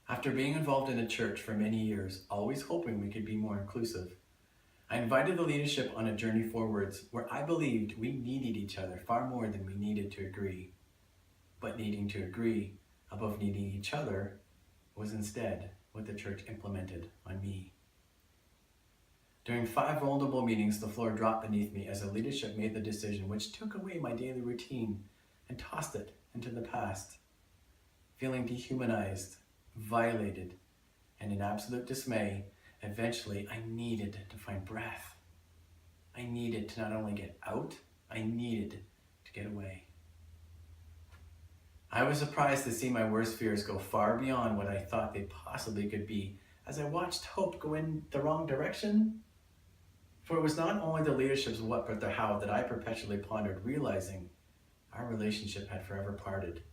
After being involved in a church for many years, always hoping we could be more inclusive, I invited the leadership on a journey forwards where I believed we needed each other far more than we needed to agree. But needing to agree above needing each other was instead what the church implemented on me. During 5 vulnerable meetings, the floor dropped beneath me as the leadership made the decision which took away my daily routine and tossed it into the past. Feeling dehumanized, violated, and in absolute dismay, eventually I needed to find breath. I needed to not only get out, I needed to get away. I was surprised to see my worst fears go far beyond what I thought they possibly could be as I watched hope go in the wrong direction. For it was not only the leadership's what but the how that I perpetually pondered, realizing our relationship had forever parted.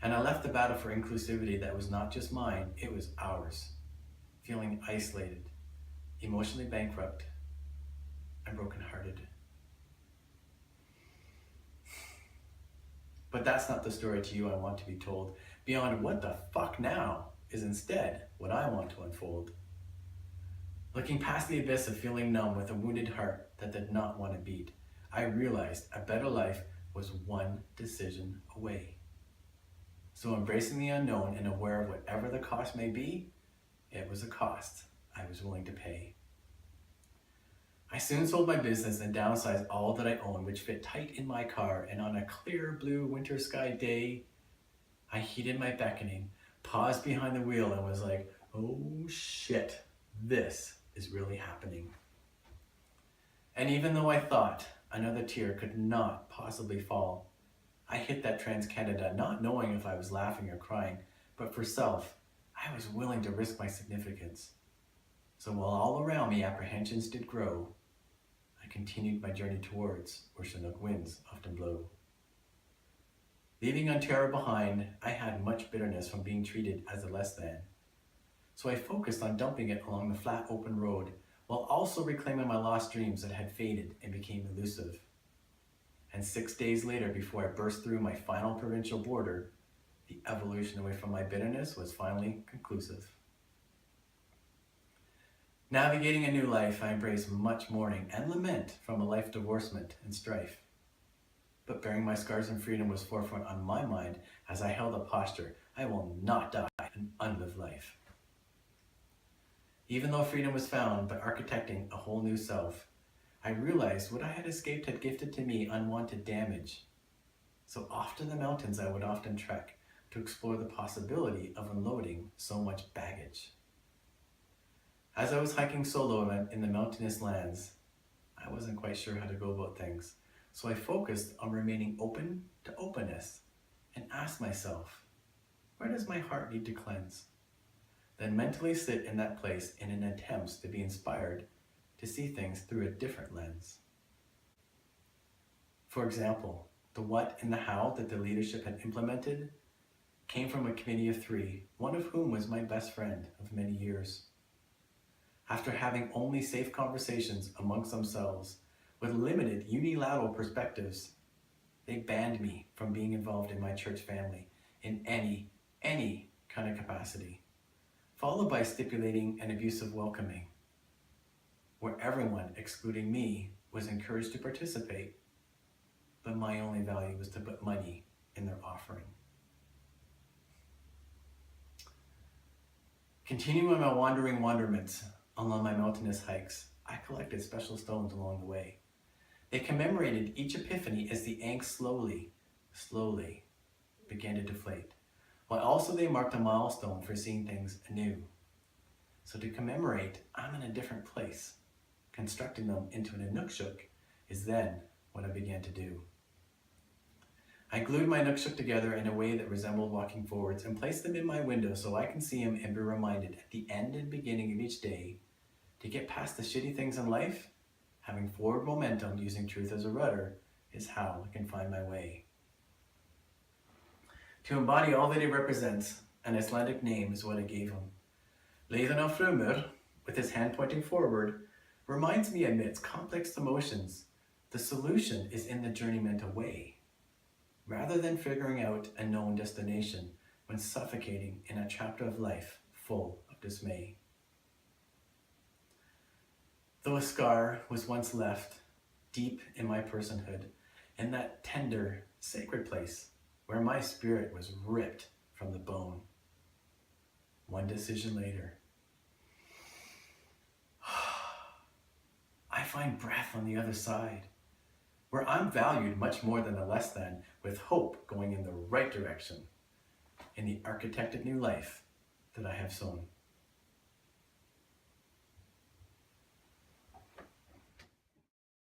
And I left the battle for inclusivity that was not just mine, it was ours. Feeling isolated, emotionally bankrupt, and brokenhearted. But that's not the story to you I want to be told. Beyond what the fuck now is instead what I want to unfold. Looking past the abyss of feeling numb with a wounded heart that did not want to beat, I realized a better life was one decision away. So embracing the unknown and aware of whatever the cost may be, it was a cost I was willing to pay. I soon sold my business and downsized all that I owned, which fit tight in my car, and on a clear blue winter sky day, I heeded my beckoning, paused behind the wheel and was like, oh shit, this is really happening. And even though I thought another tear could not possibly fall, I hit that Trans-Canada not knowing if I was laughing or crying, but for self, I was willing to risk my significance. So while all around me apprehensions did grow, I continued my journey towards where Chinook winds often blow. Leaving Ontario behind, I had much bitterness from being treated as a less than. So I focused on dumping it along the flat open road, while also reclaiming my lost dreams that had faded and became elusive. And 6 days later, before I burst through my final provincial border, the evolution away from my bitterness was finally conclusive. Navigating a new life, I embraced much mourning and lament from a life divorcement and strife. But bearing my scars and freedom was forefront on my mind as I held a posture, I will not die an unlived life. Even though freedom was found by architecting a whole new self, I realized what I had escaped had gifted to me unwanted damage. So off to the mountains I would often trek to explore the possibility of unloading so much baggage. As I was hiking solo in the mountainous lands, I wasn't quite sure how to go about things, so I focused on remaining open to openness and asked myself, where does my heart need to cleanse? Then mentally sit in that place in an attempt to be inspired to see things through a different lens. For example, the what and the how that the leadership had implemented came from a committee of 3, one of whom was my best friend of many years. After having only safe conversations amongst themselves with limited unilateral perspectives, they banned me from being involved in my church family in any kind of capacity, followed by stipulating an abusive welcoming, where everyone, excluding me, was encouraged to participate, but my only value was to put money in their offering. Continuing my wandering wonderments along my mountainous hikes, I collected special stones along the way. They commemorated each epiphany as the angst slowly began to deflate, while also they marked a milestone for seeing things anew. So to commemorate, I'm in a different place. Constructing them into an inukshuk is then what I began to do. I glued my inukshuk together in a way that resembled walking forwards and placed them in my window so I can see them and be reminded at the end and beginning of each day to get past the shitty things in life. Having forward momentum using truth as a rudder is how I can find my way. To embody all that he represents, an Icelandic name is what I gave him. Leiðin á frumur, with his hand pointing forward, reminds me amidst complex emotions, the solution is in the journey meant away. Rather than figuring out a known destination, when suffocating in a chapter of life full of dismay. Though a scar was once left deep in my personhood, in that tender, sacred place where my spirit was ripped from the bone, one decision later, I find breath on the other side, where I'm valued much more than a less than, with hope going in the right direction in the architected new life that I have sown.